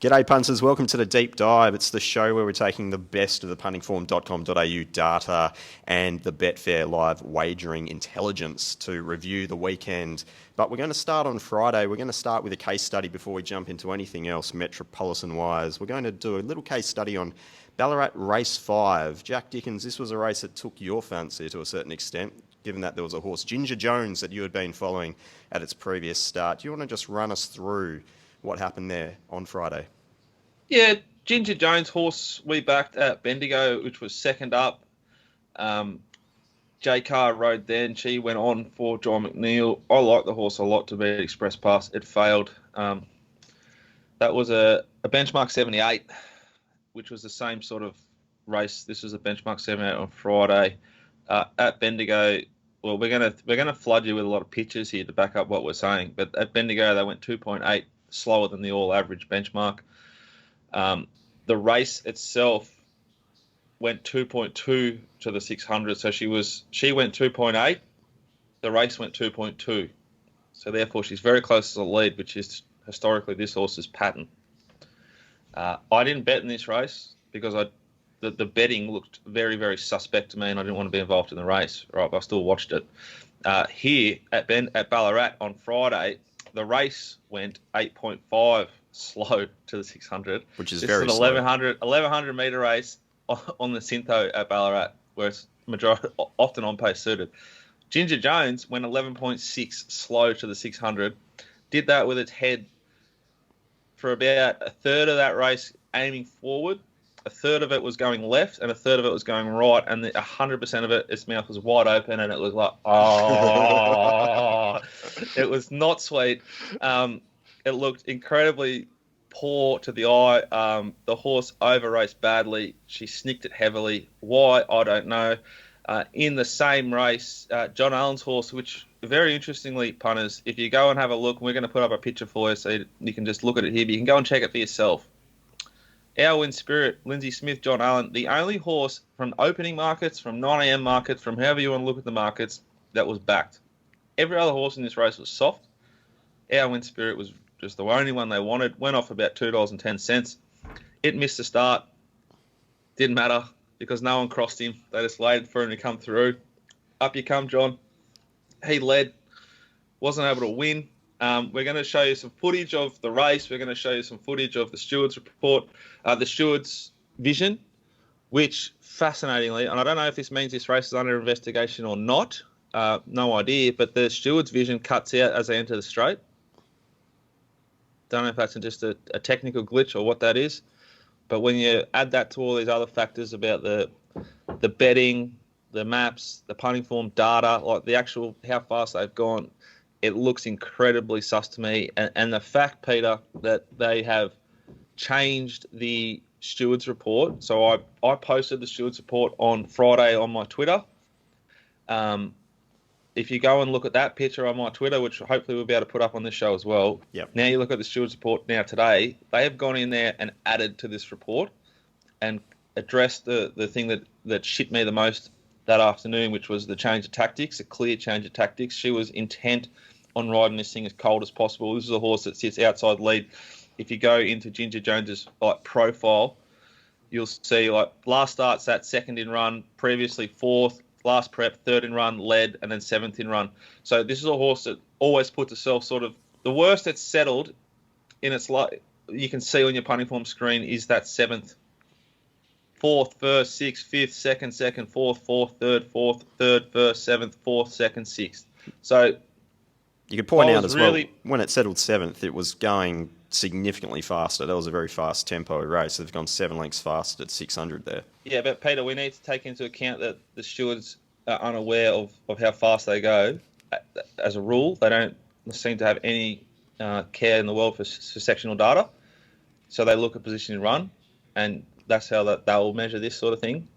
G'day punters, welcome to the Deep Dive. It's the show where we're taking the best of the puntingform.com.au data and the Betfair live wagering intelligence to review the weekend. But we're going to start on Friday. We're going to start with a case study before we jump into anything else Metropolitan-wise. We're going to do a little case study on Ballarat Race 5. Jack Dickens, this was a race that took your fancy to a certain extent, given that there was a horse, Ginger Jones, that you had been following at its previous start. Do you want to just run us through what happened there on Friday? Yeah, Ginger Jones horse we backed at Bendigo, which was second up. J Carr rode then. She went on for John McNeil. I like the horse a lot to beat Express Pass. It failed. That was a benchmark 78, which was the same sort of race. This was a benchmark 78 on Friday at Bendigo. Well, we're gonna flood you with a lot of pictures here to back up what we're saying. But at Bendigo, they went 2.8 slower than the all-average benchmark. The race itself went 2.2 to the 600, so she went 2.8. The race went 2.2, so therefore she's very close to the lead, which is historically this horse's pattern. I didn't bet in this race because the betting looked very, very suspect to me, and I didn't want to be involved in the race. Right, but I still watched it. Here at Ballarat on Friday, the race went 8.5 slow to the 600, which is this very is an slow. 1100 metre race on the Syntho at Ballarat, where it's often on pace suited. Ginger Jones went 11.6 slow to the 600, did that with its head for about a third of that race aiming forward. A third of it was going left and a third of it was going right, and 100% of it, its mouth was wide open, and it was like, oh, it was not sweet. It looked incredibly poor to the eye. The horse over-raced badly. She snicked it heavily. Why? I don't know. In the same race, John Allen's horse, which very interestingly, punters, if you go and have a look, we're going to put up a picture for you so you can just look at it here, but you can go and check it for yourself. Our Win Spirit, Lindsay Smith, John Allen, the only horse from opening markets, from 9am markets, from however you want to look at the markets, that was backed. Every other horse in this race was soft. Our Win Spirit was just the only one they wanted. Went off about $2.10. It missed the start. Didn't matter because no one crossed him. They just waited for him to come through. Up you come, John. He led. Wasn't able to win. We're going to show you some footage of the race. We're going to show you some footage of the Stewards report, the Stewards vision, which fascinatingly, and I don't know if this means this race is under investigation or not, no idea, but the Stewards vision cuts out as they enter the straight. Don't know if that's just a technical glitch or what that is, but when you add that to all these other factors about the betting, the maps, the punting form data, like the actual how fast they've gone, it looks incredibly sus to me. And the fact, Peter, that they have changed the Stewards report. So I posted the Stewards report on Friday on my Twitter. If you go and look at that picture on my Twitter, which hopefully we'll be able to put up on this show as well. Yep. Now you look at the Stewards report now today, they have gone in there and added to this report and addressed the thing that shit me the most that afternoon, which was the change of tactics, a clear change of tactics. She was intent on riding this thing as cold as possible. This is a horse that sits outside lead. If you go into Ginger Jones's profile, you'll see last start sat second in run, previously fourth, last prep third in run, led, and then seventh in run. So this is a horse that always puts itself sort of the worst it's settled in its life. You can see on your punting form screen is that seventh, fourth, first, sixth, fifth, second, fourth, third, first, seventh, fourth, second, sixth. So you could point out as well, when it settled seventh, it was going significantly faster. That was a very fast tempo race. They've gone 7 lengths faster at 600 there. Yeah, but Peter, we need to take into account that the stewards are unaware of how fast they go. As a rule, they don't seem to have any care in the world for sectional data. So they look at position and run, and that's how they'll measure this sort of thing.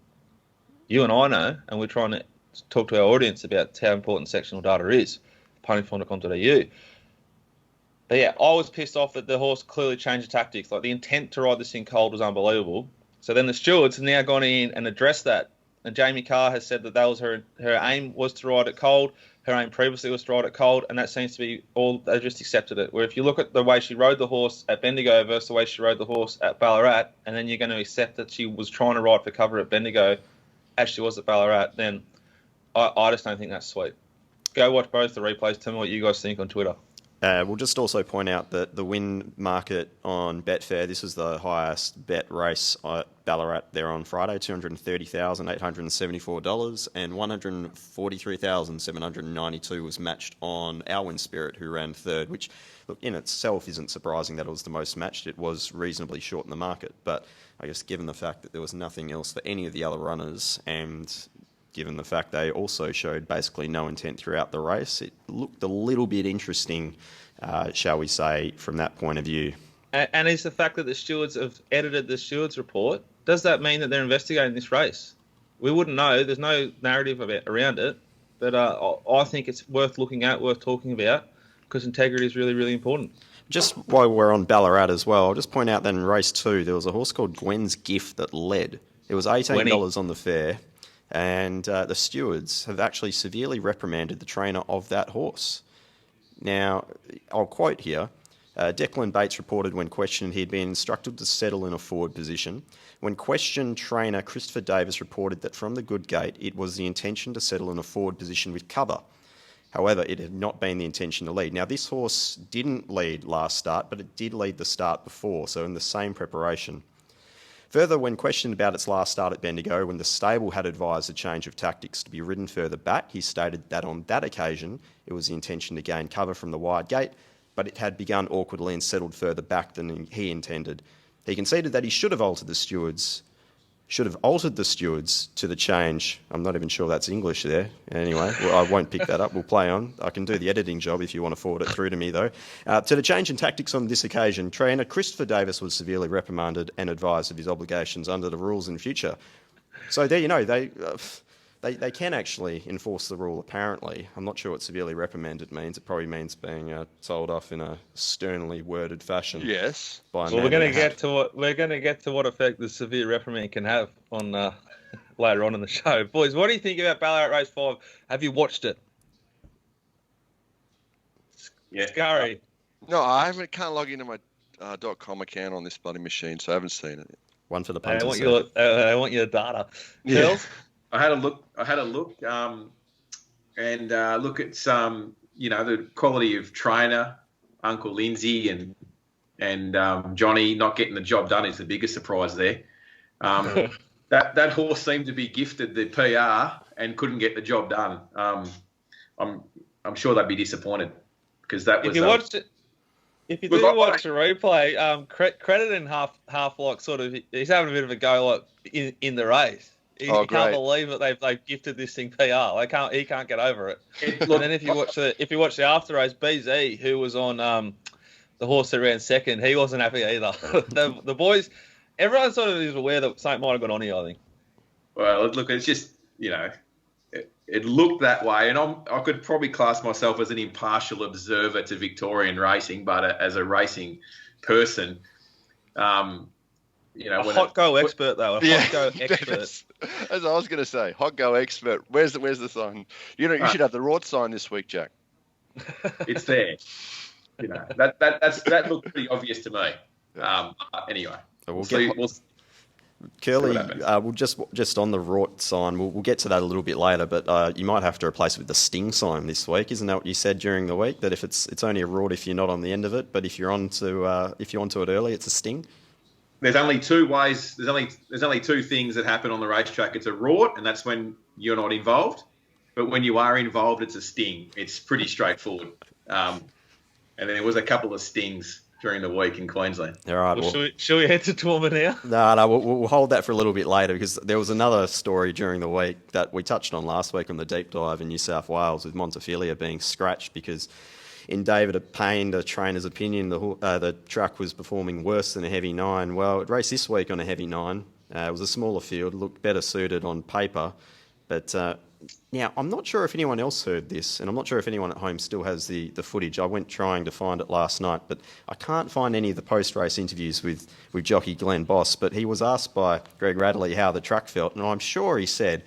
You and I know, and we're trying to talk to our audience about how important sectional data is. puntingform.com.au. But yeah, I was pissed off that the horse clearly changed the tactics. Like the intent to ride this thing cold was unbelievable. So then the stewards have now gone in and addressed that. And Jamie Carr has said that was her aim was to ride it cold. her aim previously was to ride it cold, and that seems to be all. They just accepted it. Where if you look at the way she rode the horse at Bendigo versus the way she rode the horse at Ballarat, and then you're going to accept that she was trying to ride for cover at Bendigo as she was at Ballarat, then I just don't think that's sweet. Go watch both the replays. Tell me what you guys think on Twitter. We'll just also point out that the win market on Betfair, this is the highest bet race at Ballarat there on Friday, $230,874, and $143,792 was matched on Our Win Spirit, who ran third, which, look, in itself isn't surprising that it was the most matched. It was reasonably short in the market, but I guess given the fact that there was nothing else for any of the other runners, and given the fact they also showed basically no intent throughout the race, it looked a little bit interesting, shall we say, from that point of view. And is the fact that the stewards have edited the stewards report, does that mean that they're investigating this race? We wouldn't know. There's no narrative around it, but I think it's worth looking at, worth talking about, because integrity is really, really important. Just while we're on Ballarat as well, I'll just point out that in race 2, there was a horse called Gwen's Gift that led. It was $18 on the fair. And the stewards have actually severely reprimanded the trainer of that horse. Now, I'll quote here. Declan Bates reported when questioned he had been instructed to settle in a forward position. When questioned, trainer Christopher Davis reported that from the good gate, it was the intention to settle in a forward position with cover. However, it had not been the intention to lead. Now, this horse didn't lead last start, but it did lead the start before, so in the same preparation. Further, when questioned about its last start at Bendigo, when the stable had advised a change of tactics to be ridden further back, he stated that on that occasion it was the intention to gain cover from the wide gate, but it had begun awkwardly and settled further back than he intended. He conceded that he should have altered the stewards to the change. I'm not even sure that's English there. Anyway, I won't pick that up. We'll play on. I can do the editing job if you want to forward it through to me, though. To the change in tactics on this occasion, trainer Christopher Davis was severely reprimanded and advised of his obligations under the rules in future. So there you know, they can actually enforce the rule, apparently. I'm not sure what severely reprimanded means. It probably means being told off in a sternly worded fashion. Yes. Well, we're going to get to what effect the severe reprimand can have on later on in the show. Boys, what do you think about Ballarat Race 5? Have you watched it? Yeah. Scurry. No, I can't log into my .com account on this bloody machine, so I haven't seen it. One for the I punters. want your data. Yeah. Charles? I had a look, and look at some, the quality of trainer, Uncle Lindsay and Johnny not getting the job done is the biggest surprise there. That horse seemed to be gifted the PR and couldn't get the job done. I'm sure they'd be disappointed because that was. If you watched it. If you do watch the replay, credit and half like sort of he's having a bit of a go like in the race. He can't believe that they've gifted this thing PR. He can't get over it. And then if you watch the after race, BZ, who was on the horse that ran second, he wasn't happy either. the boys, everyone sort of is aware that something might have gone on here, I think. Well, look, it's just it looked that way, and I could probably class myself as an impartial observer to Victorian racing, but as a racing person, a hot go expert though. Hot go expert. As I was going to say, hot go expert. Where's the sign? You should have the Rort sign this week, Jack. It's there. That looked pretty obvious to me. Anyway, Curly, we'll just on the Rort sign, we'll get to that a little bit later, but you might have to replace it with the Sting sign this week. Isn't that what you said during the week? That if it's only a Rort if you're not on the end of it, but if you're onto it early, it's a Sting. There's only two ways. There's only two things that happen on the racetrack. It's a Rort, and that's when you're not involved. But when you are involved, it's a Sting. It's pretty straightforward. And there was a couple of stings during the week in Queensland. All right. Well, should we head to Toowoomba now? No, we'll hold that for a little bit later because there was another story during the week that we touched on last week on the deep dive in New South Wales with Montefilia being scratched because in David Payne, the trainer's opinion, the track was performing worse than a heavy 9. Well, it raced this week on a heavy 9. It was a smaller field, looked better suited on paper. But now, I'm not sure if anyone else heard this, and I'm not sure if anyone at home still has the footage. I went trying to find it last night, but I can't find any of the post-race interviews with jockey Glenn Boss. But he was asked by Greg Radley how the track felt, and I'm sure he said,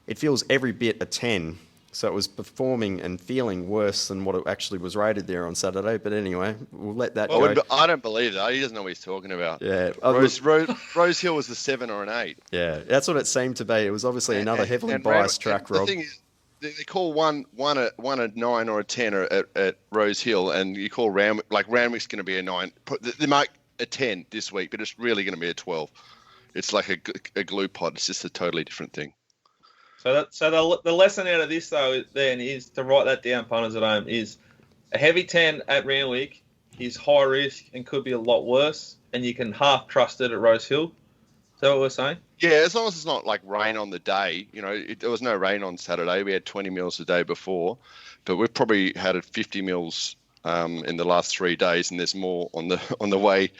it feels every bit a 10 So it was performing and feeling worse than what it actually was rated there on Saturday. But anyway, we'll let that go. I don't believe that. He doesn't know what he's talking about. Yeah, Rose Hill was a 7 or an 8. Yeah, that's what it seemed to be. It was obviously another heavily biased track, Rob. The thing is, they call one a 9 or a 10 at Rose Hill, and you call Randwick, like Randwick's going to be a 9. They make a 10 this week, but it's really going to be a 12. It's like a glue pot. It's just a totally different thing. So the lesson out of this, though, then is to write that down, punters at home, is a heavy 10 at Randwick is high risk and could be a lot worse, and you can half trust it at Rose Hill. Is that what we're saying? Yeah, as long as it's not like rain on the day. There was no rain on Saturday. We had 20 mils the day before, but we've probably had 50 mils in the last 3 days, and there's more on the way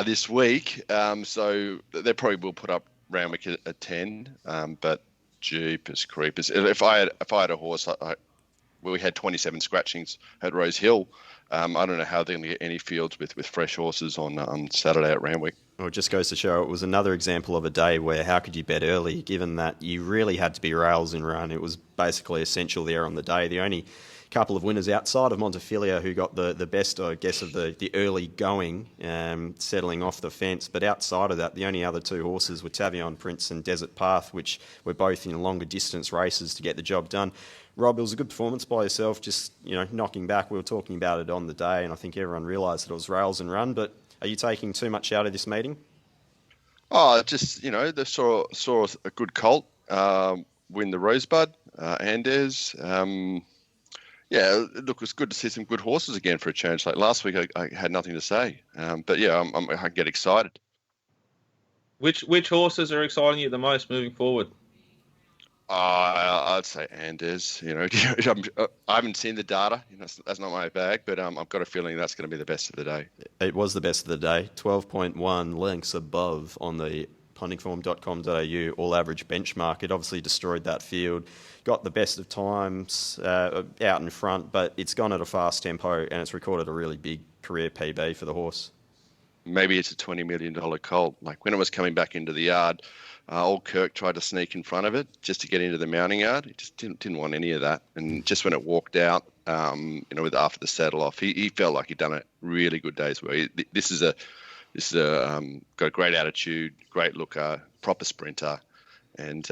this week. So they probably will put up Randwick at 10, but jeepers creepers. If I had a horse, we had 27 scratchings at Rose Hill. I don't know how they're going to get any fields with fresh horses on Saturday at Randwick. Well, it just goes to show it was another example of a day where how could you bet early, given that you really had to be rails and run. It was basically essential there on the day. The only couple of winners outside of Montefilia who got the best, I guess, of the early going, settling off the fence. But outside of that, the only other 2 horses were Tavion Prince and Desert Path, which were both in longer distance races to get the job done. Rob, it was a good performance by yourself, just knocking back. We were talking about it on the day, and I think everyone realised that it was rails and run. But are you taking too much out of this meeting? Oh, just they saw a good colt win the Rosebud, Andes. Yeah, look, it's good to see some good horses again for a change. Like last week, I had nothing to say, but yeah, I get excited. Which horses are exciting you the most moving forward? I'd say Andes. I haven't seen the data. That's not my bag, but I've got a feeling that's going to be the best of the day. It was the best of the day. 12.1 lengths above on the puntingform.com.au all-average benchmark. It obviously destroyed that field. Got the best of times out in front, but it's gone at a fast tempo and it's recorded a really big career PB for the horse. Maybe it's a $20 million colt. Like when it was coming back into the yard, old Kirk tried to sneak in front of it just to get into the mounting yard. He just didn't want any of that. And just when it walked out, with after the saddle off, he felt like he'd done a really good day's work. This is got a great attitude, great looker, proper sprinter, and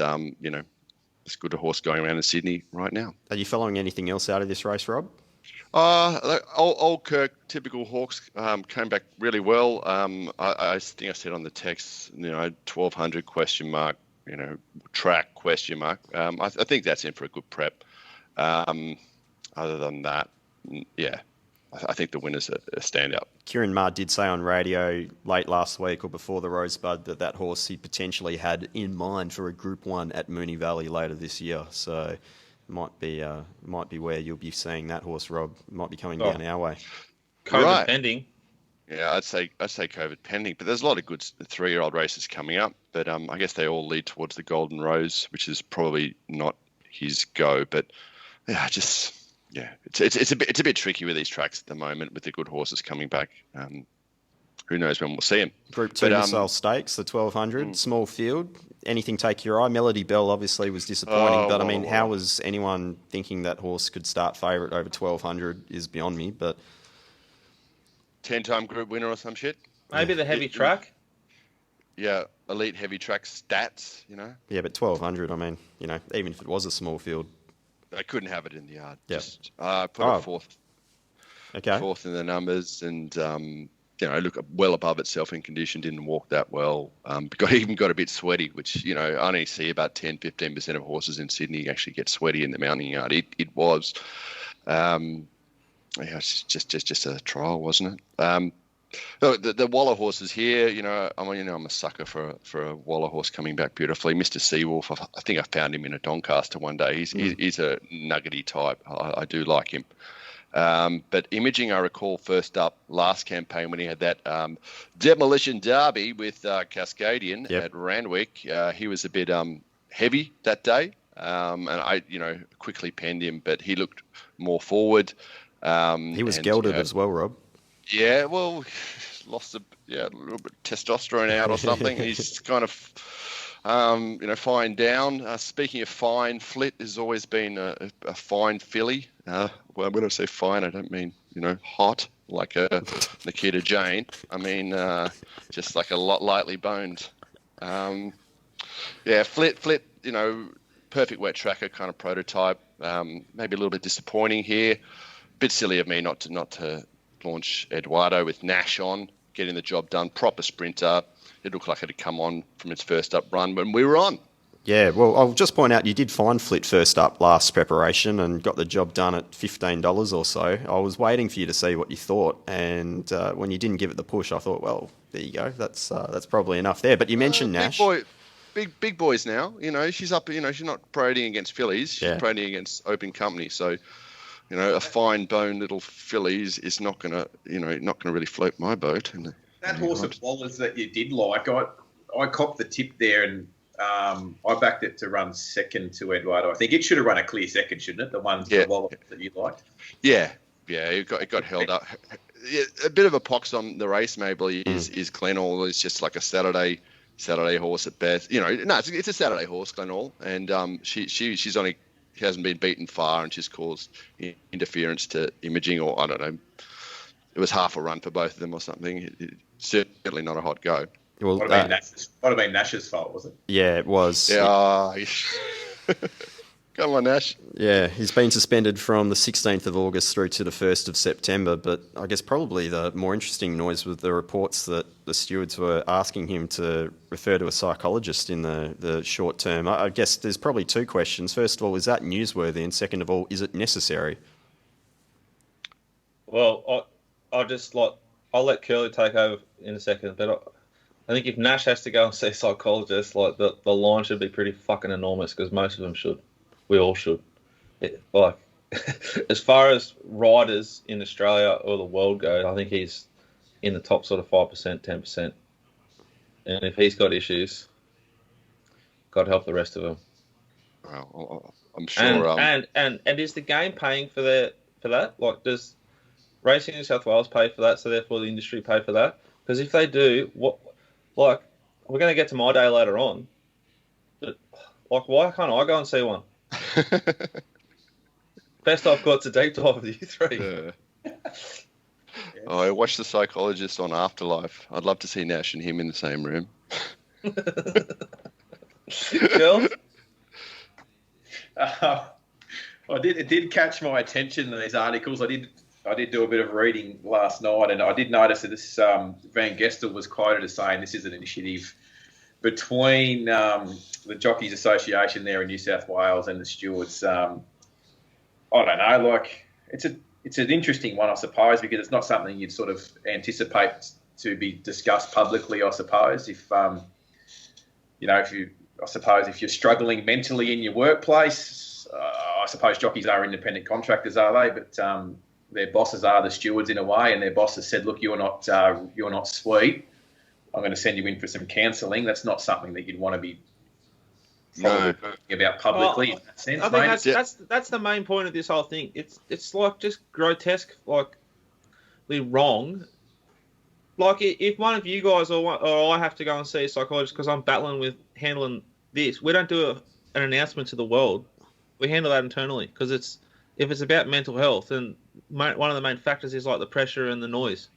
it's good a horse going around in Sydney right now. Are you following anything else out of this race, Rob? Old Kirk, typical Hawks, came back really well. I think I said on the text, 1200 question mark, track question mark. I think that's in for a good prep. Other than that, yeah, I think the winner's a standout. Kieran Maher did say on radio late last week or before the Rosebud that horse he potentially had in mind for a Group 1 at Moonee Valley later this year. So might be where you'll be seeing that horse, Rob. Might be coming down our way. COVID pending. Yeah, I'd say COVID pending, but there's a lot of good 3-year-old races coming up. But I guess they all lead towards the Golden Rose, which is probably not his go. But yeah, it's a bit tricky with these tracks at the moment with the good horses coming back. Who knows when we'll see them. Group 2 Missile Stakes, the 1200, small field. Anything take your eye? Melody Bell obviously was disappointing, but I mean, how was anyone thinking that horse could start favourite over 1200 is beyond me. But 10-time group winner or some shit. Maybe the heavy track. Yeah, elite heavy track stats. Yeah, but 1200. I mean, even if it was a small field, they couldn't have it in the yard. Yeah. Just put it fourth. Okay. Fourth in the numbers, and look well above itself in condition. Didn't walk that well. Even got a bit sweaty, which I only see about 10-15% of horses in Sydney actually get sweaty in the mounting yard. It was, it's just a trial, wasn't it? The Waller horses here, I'm a sucker for a Waller horse coming back beautifully. Mr. Seawolf, I think I found him in a Doncaster one day. He's a nuggety type. I do like him. But Imaging, I recall first up last campaign when he had that demolition derby with Cascadian at Randwick. He was a bit heavy that day, and I quickly penned him, but he looked more forward. He was gelded as well, Rob. Yeah, well, lost a little bit of testosterone out or something. He's kind of, Fine down. Speaking of fine, Flit has always been a fine filly. Well, when I say fine, I don't mean, hot like a Nikita Jane. I mean, just like a lot lightly boned. Flit, perfect wet tracker kind of prototype. Maybe a little bit disappointing here. Bit silly of me not to launch Eduardo with Nash on, getting the job done. Proper sprinter. It looked like it had come on from its first up run when we were on. Yeah, well, I'll just point out you did find Flit first up last preparation and got the job done at $15 or so. I was waiting for you to see what you thought, and when you didn't give it the push, I thought, well, there you go. That's probably enough there. But you mentioned Nash. Big boys now. She's up. She's not parading against fillies. She's parading against open company. So, a fine boned little filly is not gonna really float my boat. That horse of Waller's that you did like, I copped the tip there, and I backed it to run second to Eduardo. I think it should have run a clear second, shouldn't it? The one for Waller that you liked. Yeah, it got held up. Yeah, a bit of a pox on the race maybe is Glenall. It's just like a Saturday horse at best. It's a Saturday horse, Glenall, and she hasn't been beaten far, and she's caused interference to imaging, or I don't know. It was half a run for both of them or something. Certainly not a hot go. Well, might have been Nash's fault, was it? Yeah, it was. Yeah. Come on, Nash. Yeah, he's been suspended from the 16th of August through to the 1st of September, but I guess probably the more interesting noise was the reports that the stewards were asking him to refer to a psychologist in the short term. I guess there's probably two questions. First of all, is that newsworthy? And second of all, is it necessary? Well, I'll let Curly take over in a second, but I think if Nash has to go and see a psychologist, the line should be pretty fucking enormous, because most of them should. We all should. As far as riders in Australia or the world go, I think he's in the top sort of 5%, 10%. And if he's got issues, God help the rest of them. Well, I'm sure. And is the game paying for that? Like, does Racing New South Wales pay for that, so therefore the industry pay for that? Because if they do, we're going to get to my day later on. But, why can't I go and see one? Best I've got to deep dive with you three. I watched the psychologist on Afterlife. I'd love to see Nash and him in the same room. Girl? It did catch my attention, these articles. I did do a bit of reading last night, and I did notice that this Van Gestel was quoted as saying this is an initiative between the Jockeys Association there in New South Wales and the stewards. I don't know, it's an interesting one, I suppose, because it's not something you'd sort of anticipate to be discussed publicly, I suppose. If if you're struggling mentally in your workplace, I suppose jockeys are independent contractors, are they? But their bosses are the stewards in a way, and their bosses said, "Look, you're not sweet. I'm going to send you in for some counselling." That's not something that you'd want to be talking about publicly in that sense. I think that's the main point of this whole thing. It's like just grotesque, wrong. Like if one of you guys or I have to go and see a psychologist because I'm battling with handling this, we don't do an announcement to the world. We handle that internally, because if it's about mental health, then one of the main factors is like the pressure and the noise.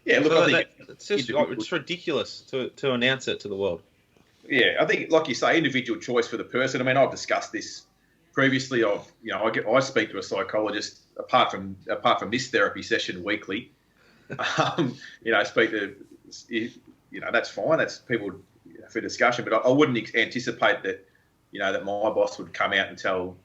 Yeah, look, I think it's ridiculous to announce it to the world. Yeah, I think, like you say, individual choice for the person. I mean, I've discussed this previously. I speak to a psychologist apart from this therapy session weekly. Speak to, that's fine. That's people for discussion. But I wouldn't anticipate that, that my boss would come out and tell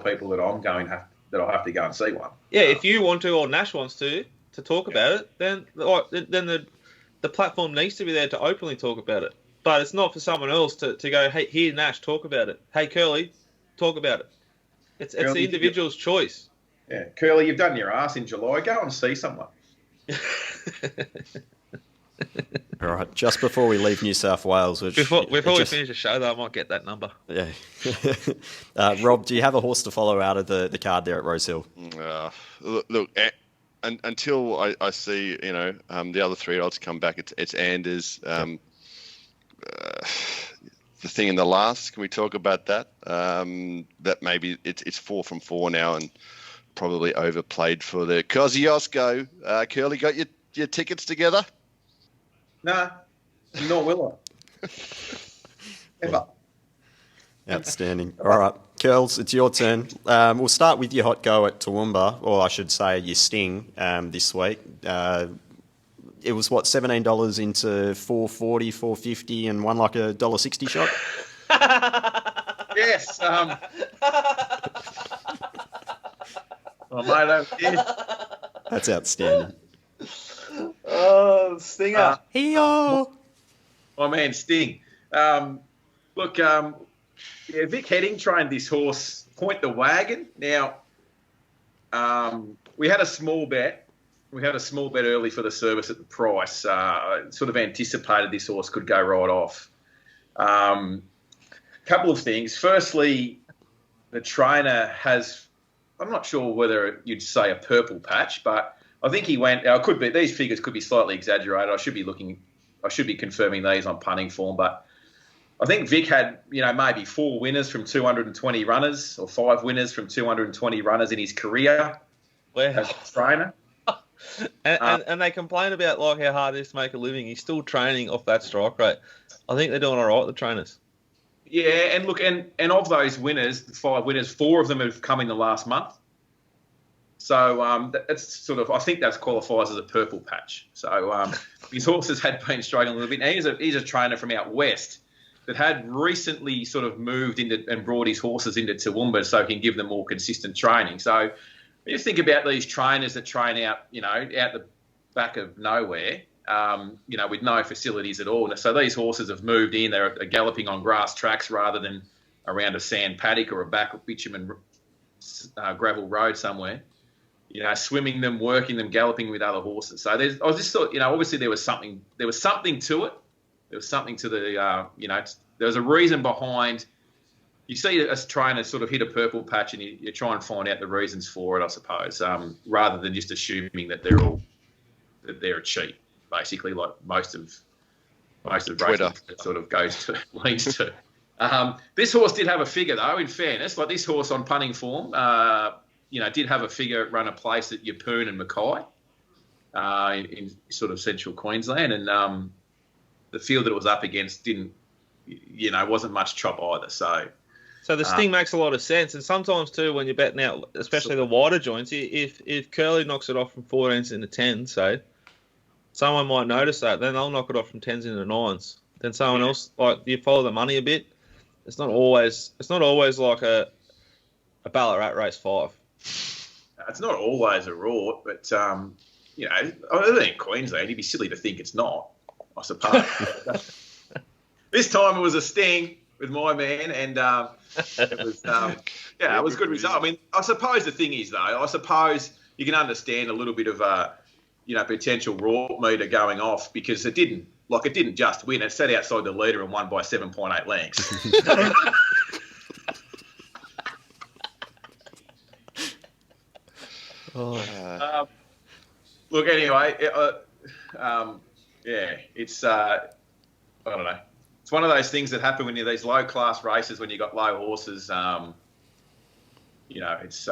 people that that I'll have to go and see one. Yeah, if you want to, or Nash wants to talk about it, then the platform needs to be there to openly talk about it. But it's not for someone else to go, hey, here, Nash, talk about it. Hey, Curly, talk about it. It's Curly, the individual's choice. Yeah, Curly, you've done your ass in July. Go and see someone. All right, just before we leave New South Wales, before we finish the show, though, I might get that number. Yeah. Rob, do you have a horse to follow out of the card there at Rosehill? Look, until I see the other 3-year-olds come back, it's Anders. the thing in the last. Can we talk about that? That maybe it's 4 from 4 now and probably overplayed for the Kosciuszko. Curly, got your tickets together? No, nor will I. Ever. Outstanding. All right, Curls, it's your turn. We'll start with your hot go at Toowoomba, or I should say your sting this week. It was, what, $17 into $4.40, $4.50 and won like a $1.60 shot? Yes. Oh, mate, That's outstanding. Oh, stinger. Hey-o! My man Sting. Look, Vic Heading trained this horse, Point the Wagon. Now, we had a small bet. We had a small bet early for the service at the price. Sort of anticipated this horse could go right off. Couple of things. Firstly, the trainer has, I'm not sure whether you'd say a purple patch, but I think he went, could be, these figures could be slightly exaggerated. I should be confirming these on punting form, but I think Vic had, maybe 4 winners from 220 runners or 5 winners from 220 runners in his career as a trainer. And they complain about like how hard it is to make a living. He's still training off that strike rate. I think they're doing all right, the trainers. Yeah, and look, and of those winners, the 5 winners, 4 of them have come in the last month. So that's sort of, I think that qualifies as a purple patch. So his horses had been struggling a little bit. And he's a trainer from out west that had recently sort of moved into and brought his horses into Toowoomba so he can give them more consistent training. So you think about these trainers that train out, out the back of nowhere, with no facilities at all. So these horses have moved in. They're galloping on grass tracks rather than around a sand paddock or a back bitumen gravel road somewhere. Swimming them, working them, galloping with other horses. So I was just thought, obviously there was something to it. There was something to the, there was a reason behind. You see a trainer sort of hit a purple patch and you try and find out the reasons for it, I suppose, rather than just assuming that they're a cheat, basically, like most of racing sort of leans to. This horse did have a figure, though, in fairness. Like this horse on punting form, did have a figure run a place at Yeppoon and Mackay in sort of central Queensland. And the field that it was up against wasn't much chop either. So the sting makes a lot of sense. And sometimes, too, when you're betting out, especially the wider joints, if Curly knocks it off from 14s into 10s, say, someone might notice that. Then they'll knock it off from 10s into 9s. Then someone else, like, you follow the money a bit. It's not always like a Ballarat Race 5. It's not always a rort, but, other than Queensland, you'd be silly to think it's not, I suppose. This time it was a sting with my man, and it was, it was a good result. I mean, I suppose the thing is, though, you can understand a little bit of, potential rort meter going off because it didn't just win. It sat outside the leader and won by 7.8 lengths. Look, anyway, it's I don't know. It's one of those things that happen when you're these low class races when you got low horses. It's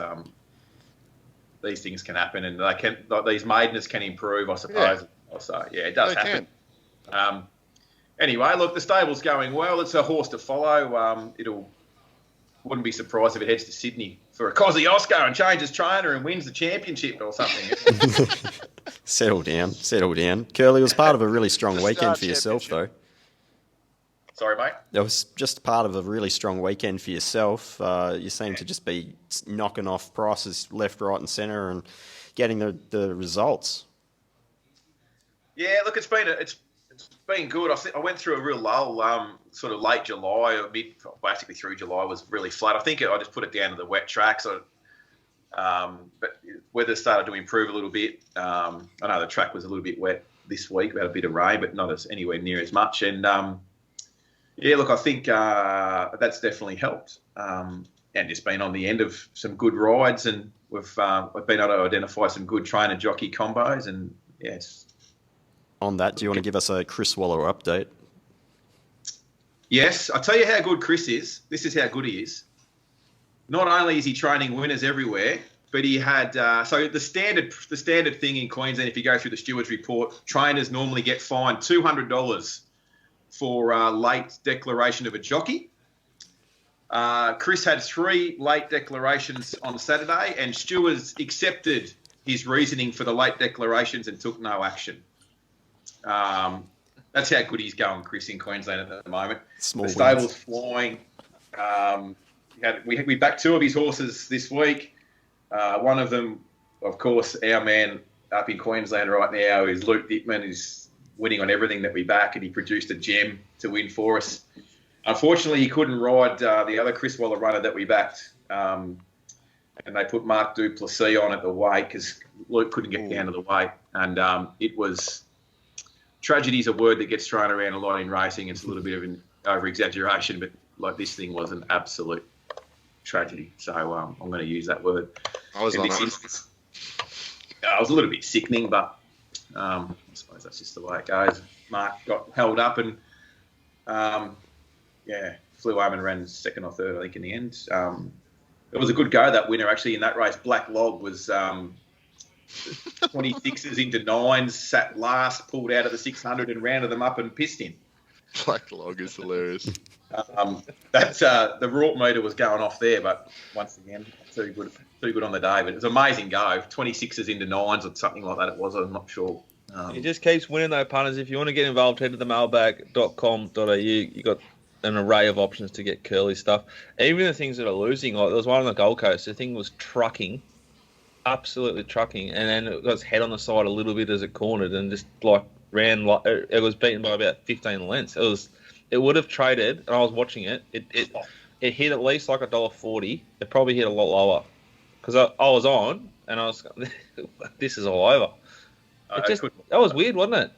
these things can happen, and they can. Like, these maideners can improve, I suppose. Yeah. So it does happen. Anyway, look, the stable's going well. It's a horse to follow. Wouldn't be surprised if it heads to Sydney for a Kosciuszko and changes trainer and wins the championship or something. Settle down. Curly, was part of a really strong weekend for yourself, though. Sorry, mate? It was just part of a really strong weekend for yourself. You seem to just be knocking off prices left, right and centre and getting the results. Yeah, look, it's been good. I went through a real lull, sort of late July, basically through July was really flat. I think I just put it down to the wet tracks. But weather started to improve a little bit. I know the track was a little bit wet this week. We had a bit of rain, but not anywhere near as much. And look, I think that's definitely helped. And just been on the end of some good rides, and we've been able to identify some good trainer jockey combos. And it's on that, do you want to give us a Chris Waller update? Yes, I'll tell you how good Chris is. This is how good he is. Not only is he training winners everywhere, but he had so the standard thing in Queensland. If you go through the Stewards report, trainers normally get fined $200 for late declaration of a jockey. Chris had 3 late declarations on Saturday, and Stewards accepted his reasoning for the late declarations and took no action. That's how good he's going, Chris, in Queensland at the moment. The stable's flying. We backed 2 of his horses this week. One of them, of course, our man up in Queensland right now is Luke Dittman, who's winning on everything that we back, and he produced a gem to win for us. Unfortunately, he couldn't ride the other Chris Waller runner that we backed, and they put Mark Duplessis on at the weight because Luke couldn't get down to the weight, and it was... Tragedy is a word that gets thrown around a lot in racing. It's a little bit of an over-exaggeration, but like this thing was an absolute tragedy. So I'm going to use that word. I was on it. I was a little bit sickening, but I suppose that's just the way it goes. Mark got held up and, flew home and ran 2nd or 3rd, I think, in the end. It was a good go, that winner, actually, in that race. Black Log was 26s into 9s, sat last, pulled out of the 600 and rounded them up and pissed in. Black Log is hilarious. That's the Rort meter was going off there, but once again, too good on the day. But it was an amazing go. 26s into 9s or something like that. It was. I'm not sure. He just keeps winning though, punters. If you want to get involved, head to the mailbag.com.au. You got an array of options to get curly stuff. Even the things that are losing, like there was one on the Gold Coast. The thing was trucking. Absolutely trucking, and then it got its head on the side a little bit as it cornered and just like ran like it was beaten by about 15 lengths. It would have traded, and I was watching it. It hit at least like $1.40. It probably hit a lot lower because I was on and I was this is all over. That was weird, wasn't it?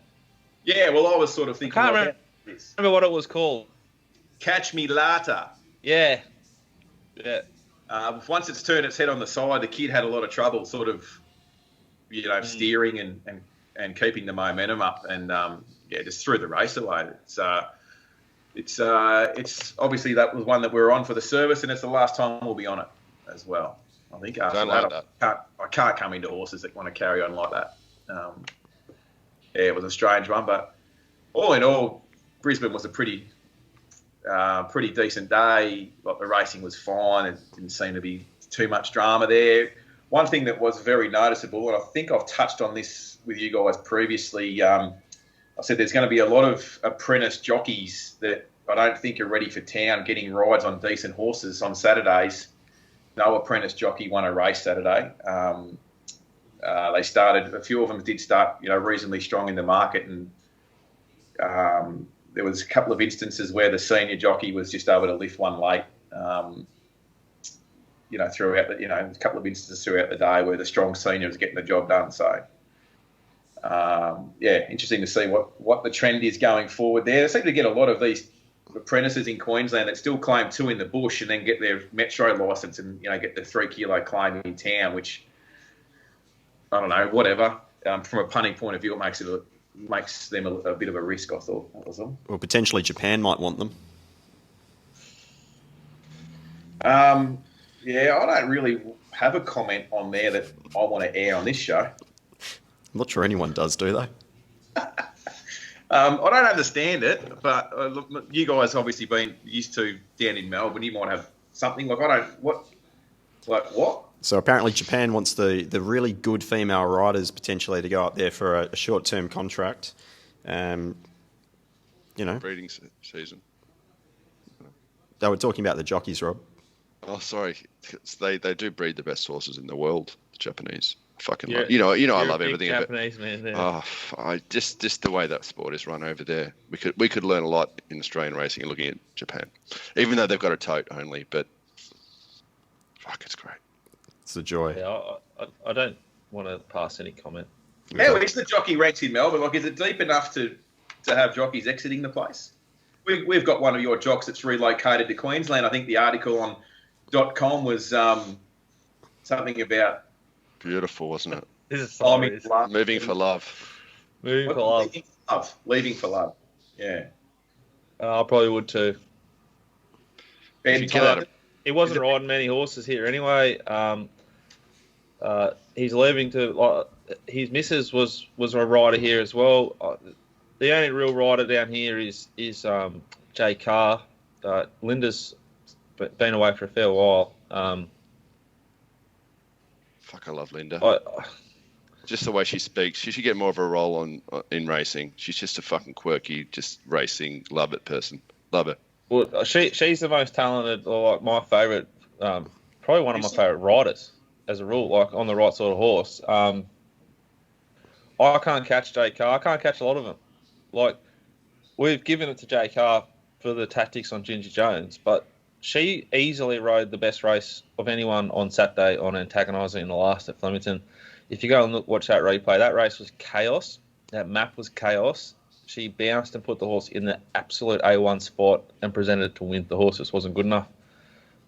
Yeah, well, I was sort of thinking. I can't remember what it was called. Catch Me Later. Yeah. Once it's turned its head on the side, the kid had a lot of trouble sort of, steering and keeping the momentum up and, just threw the race away. It's obviously that was one that we were on for the service, and it's the last time we'll be on it as well. I think after that, I can't come into horses that want to carry on like that. It was a strange one, but all in all, Brisbane was a pretty decent day. Like the racing was fine. It didn't seem to be too much drama there. One thing that was very noticeable, and I think I've touched on this with you guys previously, I said there's going to be a lot of apprentice jockeys that I don't think are ready for town getting rides on decent horses on Saturdays. No apprentice jockey won a race Saturday. They started, a few of them did start, reasonably strong in the market, and there was a couple of instances where the senior jockey was just able to lift one late. Throughout a couple of instances throughout the day where the strong senior was getting the job done. So, interesting to see what the trend is going forward there. They seem to get a lot of these apprentices in Queensland that still claim 2 in the bush and then get their metro licence and, get the 3 kilo claim in town, which, I don't know, whatever. From a punting point of view, it makes them a bit of a risk, I thought. That was all. Well, potentially Japan might want them. I don't really have a comment on there that I want to air on this show. I'm not sure anyone does, do they? I don't understand it, but you guys obviously been used to down in Melbourne. You might have something like what? So apparently Japan wants the really good female riders potentially to go up there for a short-term contract. Breeding season. They were talking about the jockeys, Rob. Oh, sorry. They do breed the best horses in the world, the Japanese. Fucking love. I love everything Japanese of it. Man, yeah. Just the way that sport is run over there. We could learn a lot in Australian racing looking at Japan, even though they've got a tote only. But fuck, it's great. It's a joy. Yeah, I don't want to pass any comment. How is the jockey ranks in Melbourne? Like, is it deep enough to have jockeys exiting the place? We've got one of your jocks that's relocated to Queensland. I think the article on .com was something about... Beautiful, wasn't it? This is Moving for love. Moving for love. Leaving for love. Yeah. I probably would too. Ben Should give that Tyler. He wasn't riding many horses here anyway. He's leaving to his missus was a rider here as well. The only real rider down here is Jay Carr. Linda's been away for a fair while. Fuck, I love Linda. Just the way she speaks. She should get more of a role in racing. She's just a fucking quirky, just racing, love it person. Love it. Well, she's the most talented, or like my favourite, probably one of my favourite riders as a rule, like on the right sort of horse. I can't catch Jay Carr. I can't catch a lot of them. Like, we've given it to Jay Carr for the tactics on Ginger Jones, but she easily rode the best race of anyone on Saturday on Antagonizer in the last at Flemington. If you go and watch that replay, that race was chaos. That map was chaos. She bounced and put the horse in the absolute A1 spot and presented it to win. The horse just wasn't good enough.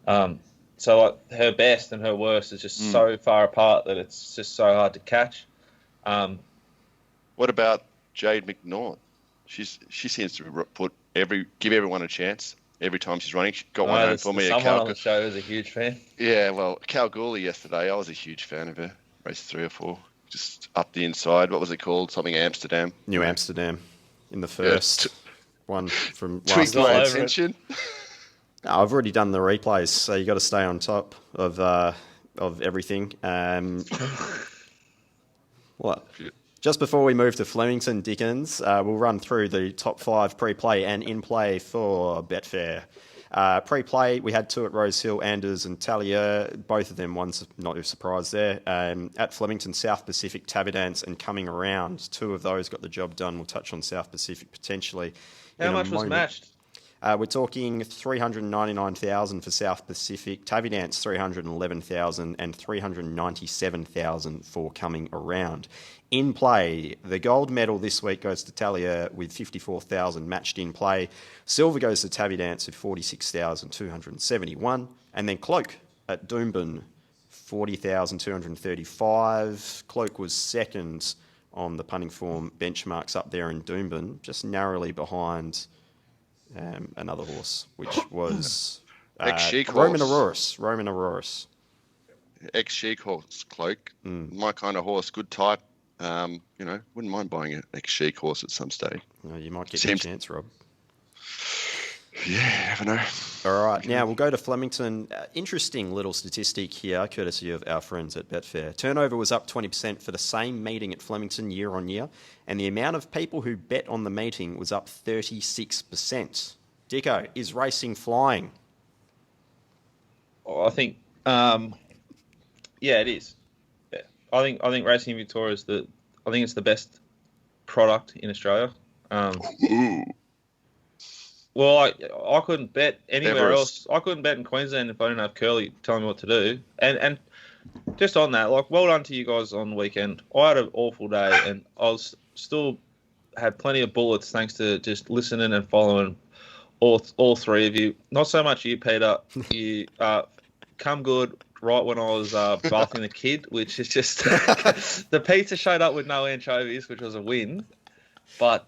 So like her best and her worst is just so far apart that it's just so hard to catch. What about Jade McNaught? She seems to give everyone a chance every time she's running. She got one home for me at Someone on the Calgary. show is a huge fan. Yeah, well, Kalgoorlie yesterday, I was a huge fan of her. Race 3 or 4, just up the inside. What was it called? Something Amsterdam. New Amsterdam in the first one from last Tweaked my night. attention. No, I've already done the replays, so you got to stay on top of everything. What? Just before we move to Flemington, Dickens, we'll run through the top 5 pre-play and in-play for Betfair. Pre-play, we had 2 at Rosehill, Anders and Talia. Both of them, one's not a surprise there. At Flemington, South Pacific, Tabardance and Coming Around. 2 of those got the job done. We'll touch on South Pacific potentially. How much was matched? We're talking $399,000 for South Pacific, Tabardance $311,000 and $397,000 for Coming Around. In play, the gold medal this week goes to Talia with $54,000 matched in play. Silver goes to Tabardance with $46,271. And then Cloak at Doomben, $40,235. Cloak was second on the punting form benchmarks up there in Doomben, just narrowly behind another horse, which was Ex-Chic Roman horse. Aurorus. Ex-Chic horse, Cloak. My kind of horse, good type. Wouldn't mind buying an ex-Chic horse at some stage. You might get your chance, Rob. Yeah, never know. All right, now we'll go to Flemington. Interesting little statistic here, courtesy of our friends at Betfair. Turnover was up 20% for the same meeting at Flemington year on year, and the amount of people who bet on the meeting was up 36%. Dicko, is racing flying? I think, yeah, it is. Yeah. I think Racing Victoria is it's the best product in Australia. Well, I couldn't bet anywhere else. I couldn't bet in Queensland if I didn't have Curly telling me what to do. And just on that, like, well done to you guys on the weekend. I had an awful day, and I was still had plenty of bullets thanks to just listening and following all 3 of you. Not so much you, Peter. You come good right when I was bathing the kid, which is just the pizza showed up with no anchovies, which was a win, but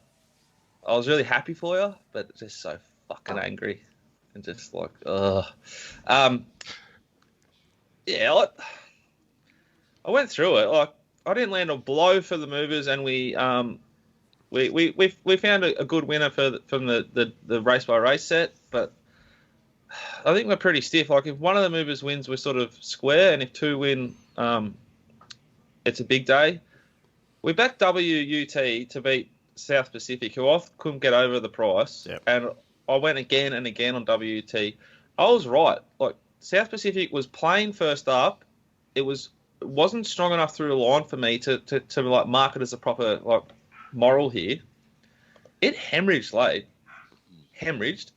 I was really happy for you, but just so fucking angry and just like, ugh. Yeah, I went through it. Like, I didn't land a blow for the movers, and we found a good winner from the race by race set, but I think we're pretty stiff. Like, if one of the movers wins, we're sort of square, and if 2 win, it's a big day. We backed WUT to beat South Pacific, who I couldn't get over the price, and I went again and again on WT. I was right. Like, South Pacific was playing first up. It wasn't strong enough through the line for me to like mark it as a proper like moral here. It hemorrhaged late,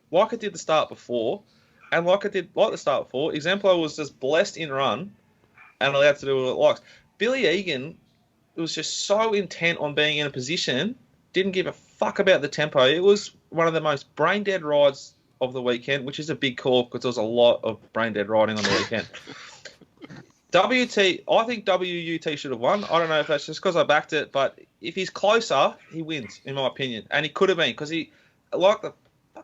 like it did the start before, and like the start before. Exemplar was just blessed in run and allowed to do what it likes. Billy Egan was just so intent on being in a position. Didn't give a fuck about the tempo. It was one of the most brain-dead rides of the weekend, which is a big call because there was a lot of brain-dead riding on the weekend. I think WUT should have won. I don't know if that's just because I backed it, but if he's closer, he wins, in my opinion. And he could have been because he, like the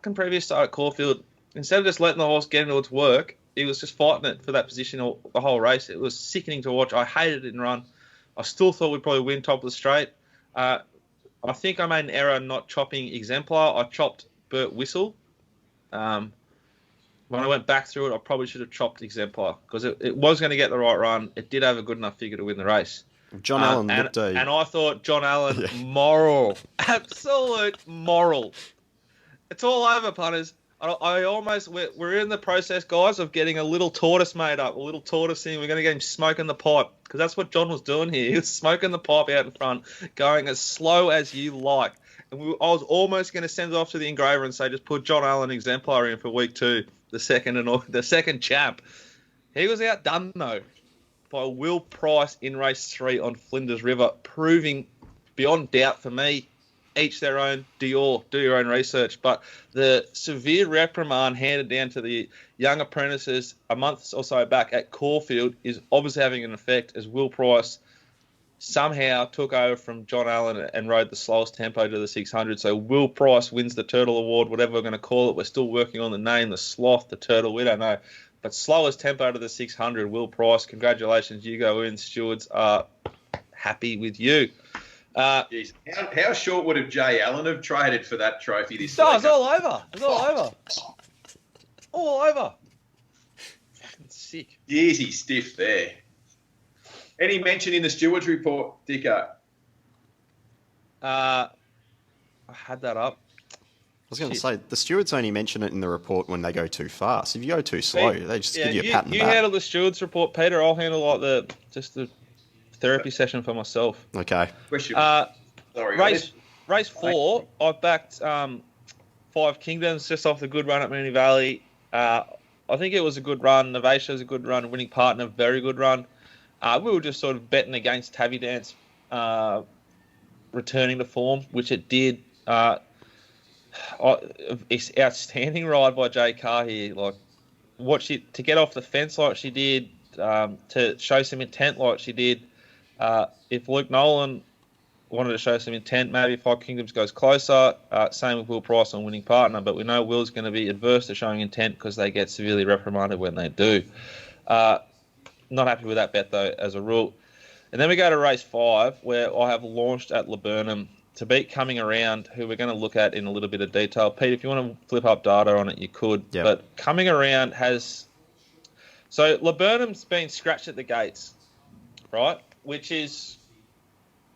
fucking previous start at Caulfield, instead of just letting the horse get into its work, he was just fighting it for that position the whole race. It was sickening to watch. I hated it in run. I still thought we'd probably win top of the straight. I think I made an error not chopping Exemplar. I chopped Burt Whistle. When I went back through it, I probably should have chopped Exemplar because it was going to get the right run. It did have a good enough figure to win the race. John Allen looked and I thought John Allen, moral. Absolute moral. It's all over, punters. We're in the process, guys, of getting a little tortoise made up, a little tortoise thing. We're going to get him smoking the pipe because that's what John was doing here. He was smoking the pipe out in front, going as slow as you like. And I was almost going to send it off to the engraver and say, just put John Allen Exemplar in for week 2, the second champ. He was outdone, though, by Will Price in race 3 on Flinders River, proving beyond doubt for me, each their own, do your own research. But the severe reprimand handed down to the young apprentices a month or so back at Caulfield is obviously having an effect as Will Price somehow took over from John Allen and rode the slowest tempo to the 600. So Will Price wins the Turtle Award, whatever we're going to call it. We're still working on the name, the Sloth, the Turtle, we don't know. But slowest tempo to the 600, Will Price. Congratulations, you go in. Stewards are happy with you. Jeez. How short would have Jay Allen have traded for that trophy this No, week? it's all over. It's all over. All over. Fucking sick. Easy stiff there. Any mention in the Stewards report, Dicko? I had that up. I was going to say, the stewards only mention it in the report when they go too fast. If you go too slow, they just give you a pat in the back. You handle the stewards report, Peter. I'll handle the therapy session for myself. Okay. Question. Sorry. Race 4, I've backed 5 Kingdoms just off the good run at Moonee Valley. I think it was a good run. Navatia was a good run. Winning Partner, very good run. We were just sort of betting against Tabby Dance returning to form, which it did. It's outstanding ride by Jay Carr here. Like to get off the fence like she did, to show some intent like she did. If Luke Nolan wanted to show some intent, maybe 5 Kingdoms goes closer. Same with Will Price on Winning Partner, but we know Will's going to be adverse to showing intent because they get severely reprimanded when they do. Not happy with that bet though, as a rule. And then we go to race 5, where I have launched at Laburnum to beat Coming Around, who we're going to look at in a little bit of detail. Pete, if you want to flip up data on it, you could. Yep. But Coming Around has... So Laburnum's been scratched at the gates, right? Which is...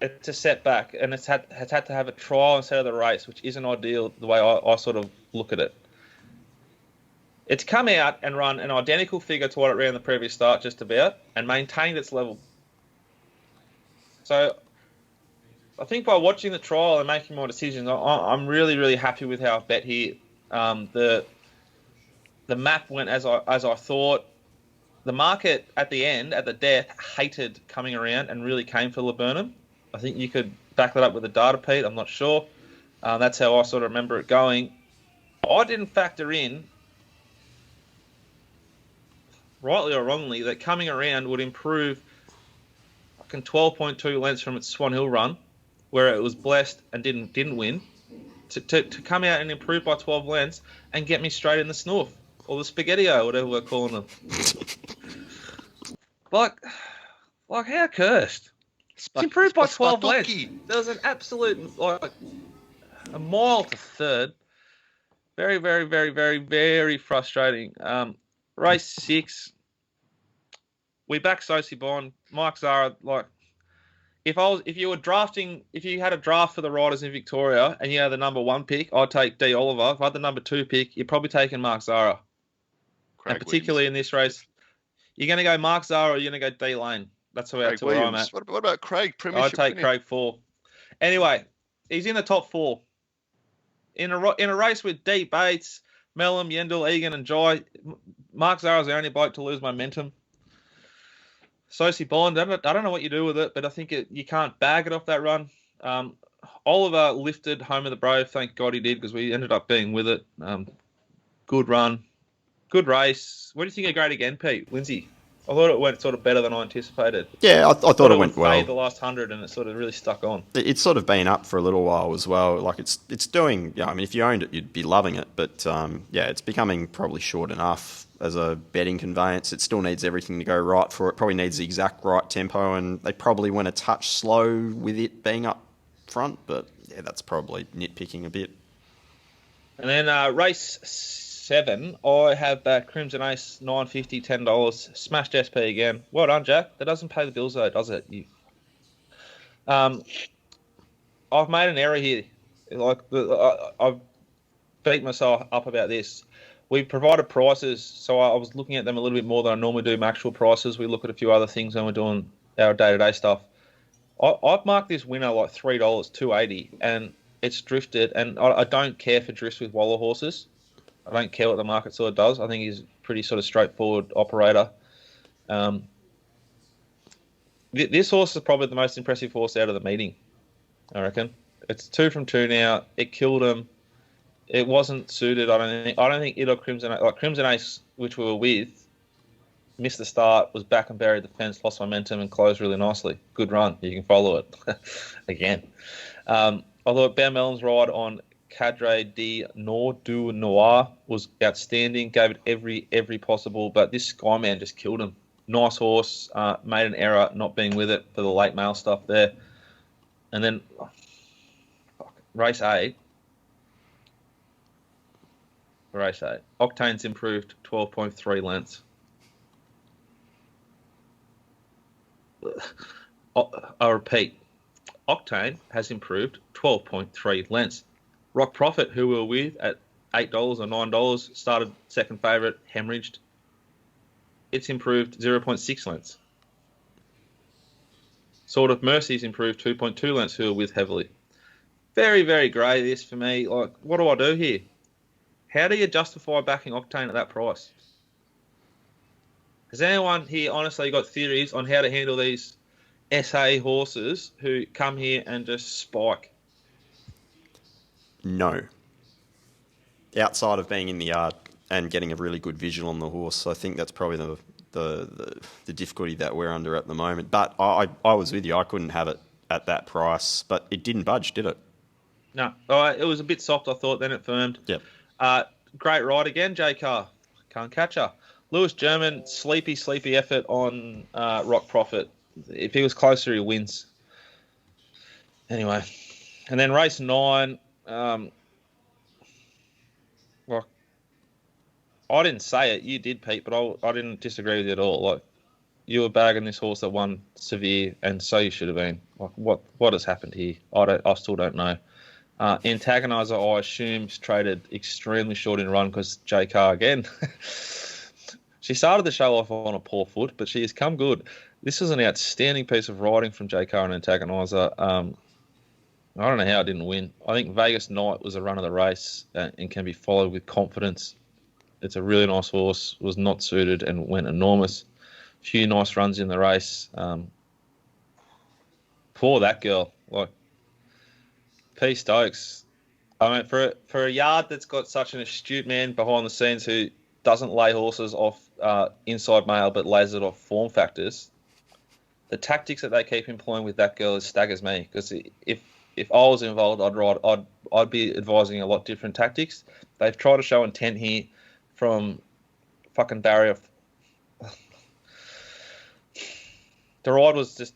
It's a setback, and has had to have a trial instead of the race, which isn't ideal the way I sort of look at it. It's come out and run an identical figure to what it ran the previous start, just about, and maintained its level. So... I think by watching the trial and making my decisions, I'm really, really happy with how I've bet here. The map went as I thought. The market at the end, at the death, hated Coming Around and really came for Laburnum. I think you could back that up with the data, Pete. I'm not sure. That's how I sort of remember it going. I didn't factor in, rightly or wrongly, that Coming Around would improve 12.2 lengths from its Swan Hill run, where it was blessed and didn't win, to come out and improve by 12 lengths and get me straight in the snoof, or the spaghetti-o, whatever we're calling them. like how cursed? It's improved by 12 lengths. There was an absolute, a mile to third. Very, very, very, very, very frustrating. Race 6, we back Sosie Bond, Mike Zara, if you had a draft for the riders in Victoria and you had the number 1 pick, I'd take D. Oliver. If I had the number 2 pick, you're probably taking Mark Zara. And particularly in this race, you're going to go Mark Zara or you're going to go D. Lane. That's where I'm at. What about Craig? I'd take Craig 4. Anyway, he's in the top 4. In a race with D. Bates, Mellum, Yendall, Egan and Jai, Mark Zara's the only bloke to lose momentum. Sosie Bond, I don't know what you do with it, but I think you can't bag it off that run. Oliver lifted Home of the Brave. Thank God he did, because we ended up being with it. Good run. Good race. What do you think of Great Again, Pete? Lindsay? I thought it went sort of better than I anticipated. Yeah, I thought it went would well. fade the last 100, and it sort of really stuck on. It's sort of been up for a little while as well. Like it's doing. Yeah, I mean, if you owned it, you'd be loving it. But yeah, it's becoming probably short enough as a betting conveyance. It still needs everything to go right for it. Probably needs the exact right tempo, and they probably went a touch slow with it being up front. But yeah, that's probably nitpicking a bit. And then race 7, I have Crimson Ace, $9.50, $10. Smashed SP again. Well done, Jack. That doesn't pay the bills though, does it? I've made an error here. I've beat myself up about this. We provided prices, so I was looking at them a little bit more than I normally do. My actual prices. We look at a few other things when we're doing our day-to-day stuff. I've marked this winner like $3, $2.80, and it's drifted. And I don't care for drifts with Waller horses. I don't care what the market sort of does. I think he's a pretty sort of straightforward operator. This horse is probably the most impressive horse out of the meeting, I reckon. It's 2 from 2 now. It killed him. It wasn't suited. I don't think it or Crimson Ace, which we were with, missed the start, was back and buried the fence, lost momentum, and closed really nicely. Good run. You can follow it again. I thought Ben Mellon's ride on Cadre de du Noir was outstanding. Gave it every possible, but this Skyman just killed him. Nice horse. Made an error not being with it for the late mail stuff there. And then race 8. Race 8. Octane's improved 12.3 lengths. I repeat, Octane has improved 12.3 lengths. Rock Profit, who we were with at $8 or $9, started second favourite, hemorrhaged. It's improved 0.6 lengths. Sort of Mercy's improved 2.2 lengths, who are with heavily. Very, very grey this for me. Like, what do I do here? How do you justify backing Octane at that price? Has anyone here honestly got theories on how to handle these SA horses who come here and just spike? No. Outside of being in the yard and getting a really good visual on the horse, I think that's probably the difficulty that we're under at the moment. But I was with you. I couldn't have it at that price, but it didn't budge, did it? No. It was a bit soft, I thought. Then it firmed. Yep. Great ride again, J Car. Can't catch her. Lewis German, sleepy effort on Rock Profit. If he was closer, he wins. Anyway. And then race 9. Well, I didn't say it. You did, Pete, but I didn't disagree with you at all. Like, you were bagging this horse that won Severe, and so you should have been. Like, what has happened here? I still don't know. Antagonizer, I assume, is traded extremely short in run because J Car again. She started the show off on a poor foot, but she has come good. This is an outstanding piece of riding from J Car and Antagonizer. I don't know how it didn't win. I think Vegas Night was a run of the race and can be followed with confidence. It's a really nice horse, was not suited and went enormous. Few nice runs in the race. Poor that girl. Like, P. Stokes. I mean, for a yard that's got such an astute man behind the scenes who doesn't lay horses off inside mail but lays it off form factors, the tactics that they keep employing with that girl staggers me. Because if I was involved, I'd be advising a lot different tactics. They've tried to show intent here from fucking barrier. The ride was just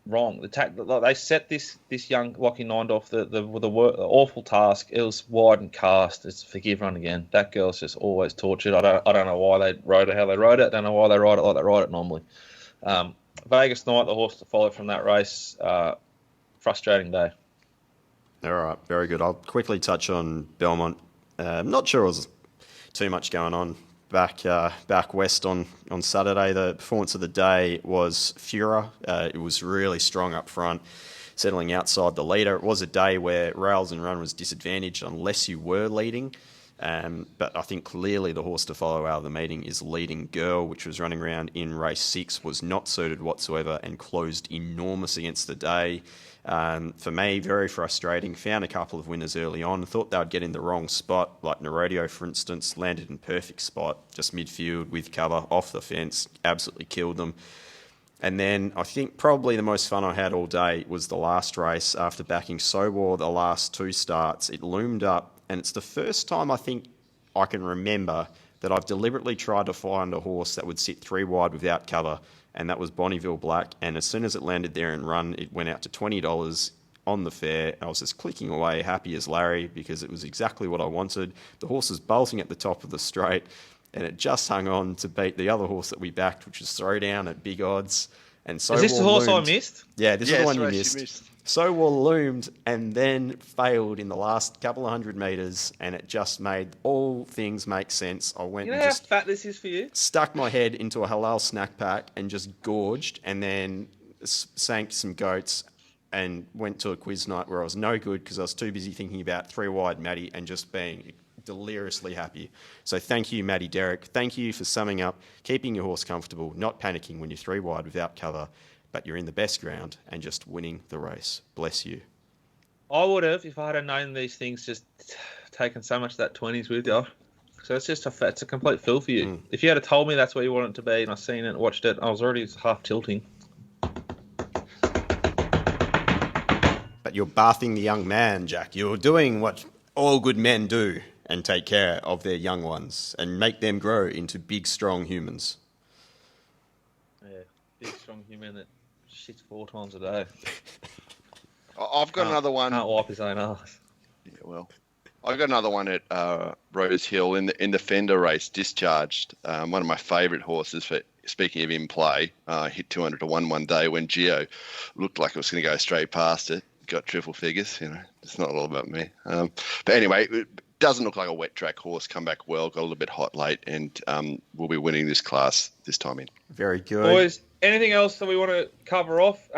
wrong. They set this young Lockie Nindorf the awful task. It was wide and cast. It's forgive run again. That girl's just always tortured. I don't know why they rode it how they rode it. I don't know why they ride it like they ride it normally. Vegas Night, the horse to follow from that race. Frustrating day. All right, very good. I'll quickly touch on Belmont. I'm not sure it was too much going on back west on Saturday. The performance of the day was Fura. It was really strong up front, settling outside the leader. It was a day where Rails and Run was disadvantaged unless you were leading. But I think clearly the horse to follow out of the meeting is Leading Girl, which was running around in race 6, was not suited whatsoever and closed enormous against the day. For me, very frustrating. Found a couple of winners early on. Thought they would get in the wrong spot, like Narodio, for instance, landed in perfect spot, just midfield with cover, off the fence, absolutely killed them. And then I think probably the most fun I had all day was the last race after backing Sowar the last 2 starts. It loomed up, and it's the first time I think I can remember that I've deliberately tried to find a horse that would sit 3 wide without cover, and that was Bonneville Black. And as soon as it landed there and run, it went out to $20 on the fair. I was just clicking away, happy as Larry, because it was exactly what I wanted. The horse was bolting at the top of the straight, and it just hung on to beat the other horse that we backed, which was Throwdown at big odds. And Is this the horse I missed? Yeah, this is the one you missed. Sowar loomed and then failed in the last couple of 100 metres, and it just made all things make sense. I went and just how fat this is for you? Stuck my head into a halal snack pack and just gorged, and then sank some goats and went to a quiz night where I was no good because I was too busy thinking about 3 wide Maddie and just being deliriously happy. So thank you, Maddie Derrick. Thank you for summing up, keeping your horse comfortable, not panicking when you're 3 wide without cover, but you're in the best ground and just winning the race. Bless you. I would have, if I had known these things, just taken so much of that 20s with you. So it's just it's a complete fill for you. If you had told me that's where you want it to be and I seen it and watched it, I was already half tilting. But you're bathing the young man, Jack. You're doing what all good men do and take care of their young ones and make them grow into big, strong humans. Yeah, big, strong human that shits 4 times a day. I've got another one. Can't wipe his own ass. Yeah, well, I've got another one at Rose Hill in the Fender race, Discharged. One of my favourite horses for, speaking of in play, hit 200 to 1 one day when Geo looked like it was going to go straight past it. Got triple figures, it's not all about me. But anyway, it doesn't look like a wet track horse. Come back well, got a little bit hot late, and we'll be winning this class this time in. Very good. Boys, anything else that we want to cover off?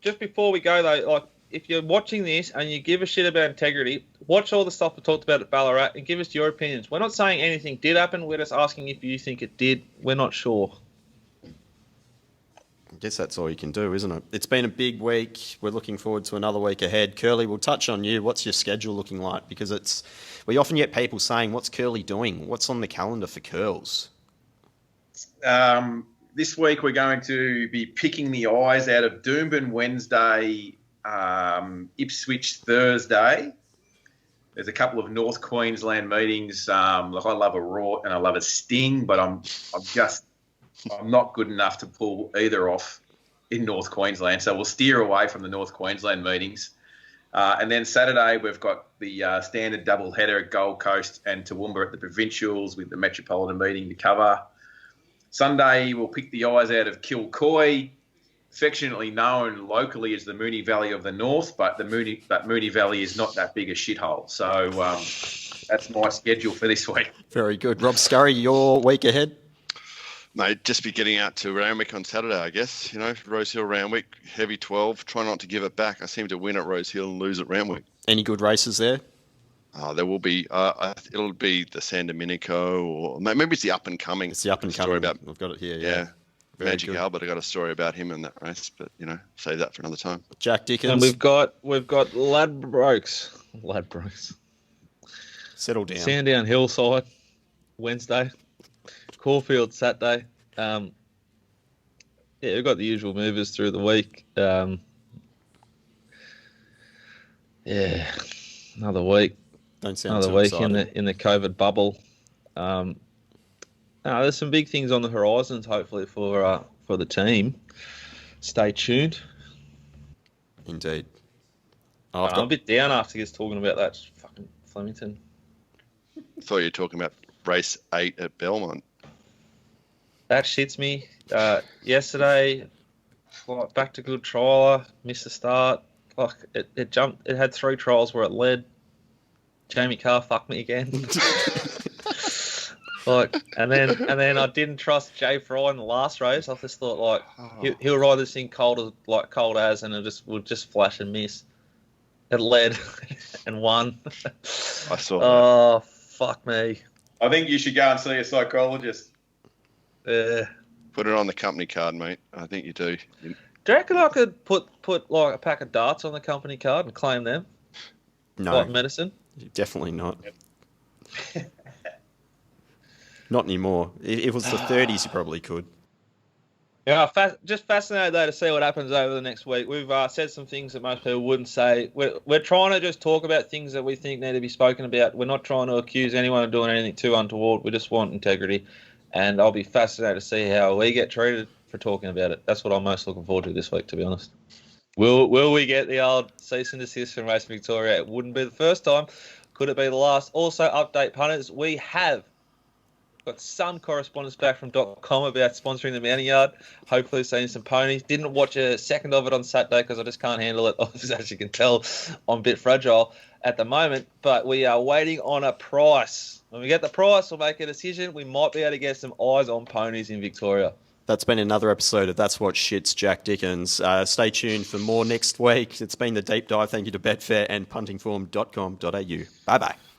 Just before we go, though, like if you're watching this and you give a shit about integrity, watch all the stuff we talked about at Ballarat and give us your opinions. We're not saying anything did happen. We're just asking if you think it did. We're not sure. I guess that's all you can do, isn't it? It's been a big week. We're looking forward to another week ahead. Curly, we'll touch on you. What's your schedule looking like? Because we often get people saying, what's Curly doing? What's on the calendar for Curls? This week we're going to be picking the eyes out of Doomben Wednesday, Ipswich Thursday. There's a couple of North Queensland meetings. Look, I love a Raw and I love a Sting, but I'm not good enough to pull either off in North Queensland. So we'll steer away from the North Queensland meetings. And then Saturday, we've got the standard double header at Gold Coast and Toowoomba at the Provincials with the Metropolitan meeting to cover. Sunday, we'll pick the eyes out of Kilcoy, affectionately known locally as the Moonee Valley of the North, but Moonee Valley is not that big a shithole. So that's my schedule for this week. Very good. Rob Scurry, your week ahead? Mate, just be getting out to Randwick on Saturday, I guess. Rose Hill, Randwick, heavy 12. Try not to give it back. I seem to win at Rose Hill and lose at Randwick. Any good races there? There will be. It'll be the San Domenico, or maybe it's the up and coming. It's the up and coming. I've got it here. Yeah. Magic good. Albert. I got a story about him in that race, but save that for another time. Jack Dickens. And we've got Ladbrokes. Settle down. Sandown Hillside, Wednesday. Caulfield Saturday. We've got the usual movers through the week. Another week. Don't sound another too week excited. in the COVID bubble. There's some big things on the horizons, hopefully for the team. Stay tuned. Indeed. I'm a bit down after just talking about that fucking Flemington. I thought you were talking about race 8 at Belmont. That shits me. Yesterday, back to good trialer, missed the start. It jumped. It had 3 trials where it led. Jamie Carr fucked me again. And then I didn't trust Jay Fry in the last race. I just thought he'll ride this thing cold as, and will just flash and miss. It led and won. I saw that. Fuck me. I think you should go and see a psychologist. Put it on the company card, mate. I think you do. Do you reckon I could put like a pack of darts on the company card and claim them? No, Like medicine? definitely not. Not anymore. If it was the 30s, you probably could. Yeah, just fascinated though to see what happens over the next week. We've said some things that most people wouldn't say. We're trying to just talk about things that we think need to be spoken about. We're not trying to accuse anyone of doing anything too untoward. We just want integrity, and I'll be fascinated to see how we get treated for talking about it. That's what I'm most looking forward to this week, to be honest. Will we get the old cease and desist from Race Victoria? It wouldn't be the first time. Could it be the last? Also, update punters. We have got some correspondence back from .com about sponsoring the Mounting Yard. Hopefully seeing some ponies. Didn't watch a second of it on Saturday because I just can't handle it. As you can tell, I'm a bit fragile at the moment. But we are waiting on a price. When we get the price, we'll make a decision. We might be able to get some eyes on ponies in Victoria. That's been another episode of That's What Shits Jack Dickens. Stay tuned for more next week. It's been the deep dive. Thank you to Betfair and puntingform.com.au. Bye-bye.